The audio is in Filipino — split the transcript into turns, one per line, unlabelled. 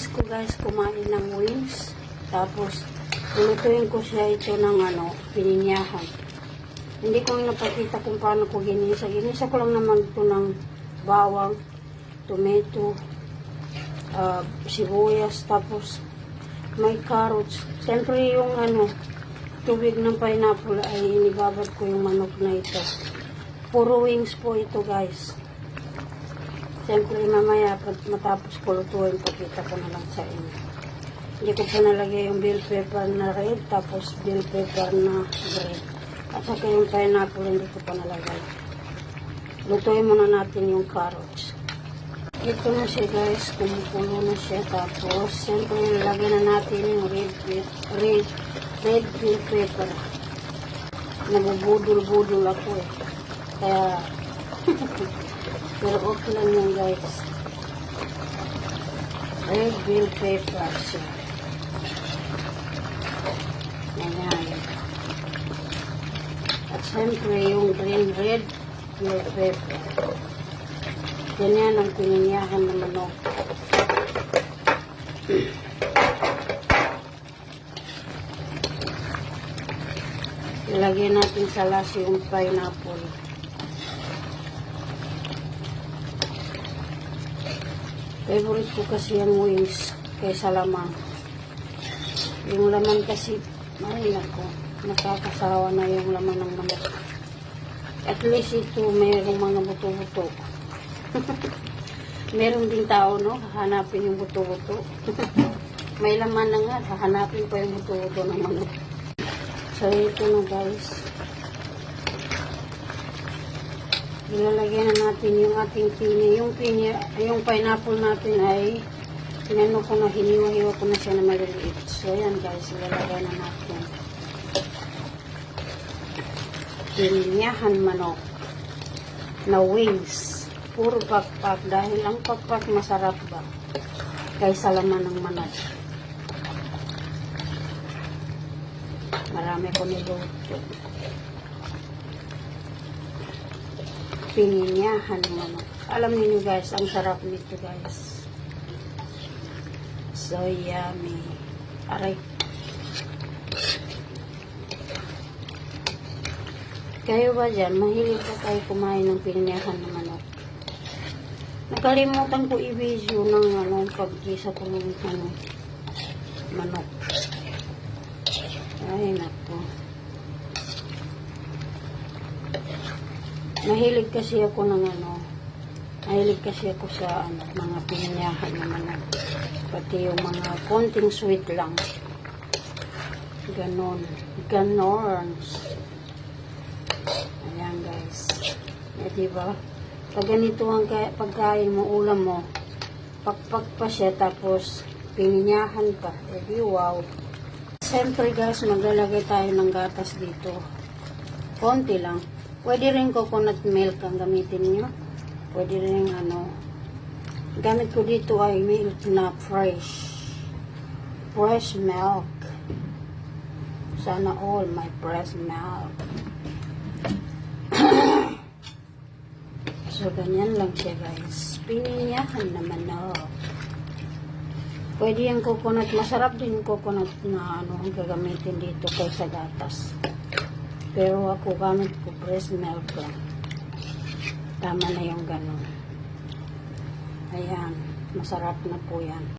miss ko guys kumain ng wings. Tapos, lulutuin ko siya ito ng pininyahan. Hindi ko napakita kung paano ko ginisa. Ginisa ko lang naman ito ng bawang, tomato, sibuyas, tapos may carrots. Siyempre yung tubig ng pineapple ay inibabad ko yung manok na ito. Puro wings po ito guys. Siyempre mamaya matapos ko lutuin, pakita ko na lang sa inyo. Hindi ko pa nalagay yung bell pepper na red, tapos bell pepper na green. At saka yung pineapple hindi ko pa nalagay. Lutuin muna natin yung carrots. Ito na siya guys, kumukulo na siya. Tapos siyempre nilagyan na natin yung red bell pepper. Nabubudol-budol ako eh. Kaya pero okay lang yan guys. Red bell pepper siya. Ayan. At siyempre yung green red bell pepper. Ganyan ang pininyahan ng manok. Ilagyan natin sa last yung pineapple. Favorite ko kasi yung wings kaysa laman. Yung laman kasi, ay nako, nakakasawa na yung laman ng manok. At least ito mayroong mga buto-buto. Meron din tao, no? Hahanapin yung buto-buto. May laman na nga, hahanapin pa yung buto-buto ng manok. So, ito na guys. Ilalagyan na natin yung ating yung pineapple natin ay hinano ko na, hiniwa-hiwa ko na siya na maliliit. So, yan guys, ilalagyan na natin. Pininyahan manok na wings. Puro pakpak dahil ang pakpak masarap ba kaysa laman ng manok. Marami ko niluto. Pininyahan manok. Alam niyo guys, ang sarap nito guys. So yummy. Aray. Kayo ba dyan? Mahilig ba kayo kumain ng pininyahan ng manok? Nakalimutan ko i-video ng pag-gisa ko ng manok. Ay nako. Mahilig kasi ako sa mga pininyahan ng manok. Pati yung mga konting sweet lang. Ganon. Ayan guys. Eh diba? Pag ganito ang pagkain mo, ulam mo, pakpak pa siya, tapos pininyahan pa. Eh di wow. Siyempre guys, maglalagay tayo ng gatas dito. Konti lang. Pwede rin coconut milk ang gamitin nyo. Pwede rin gamit ko dito ay milk na fresh. Fresh milk. Sana all my fresh milk. So, ganyan lang siya guys. Pininyahan naman Pwede yung coconut. Masarap din yung coconut na ang gagamitin dito kaysa gatas. Pero ako gamit ko fresh milk lang. Tama na yung ganon. Ayan. Masarap na po yan.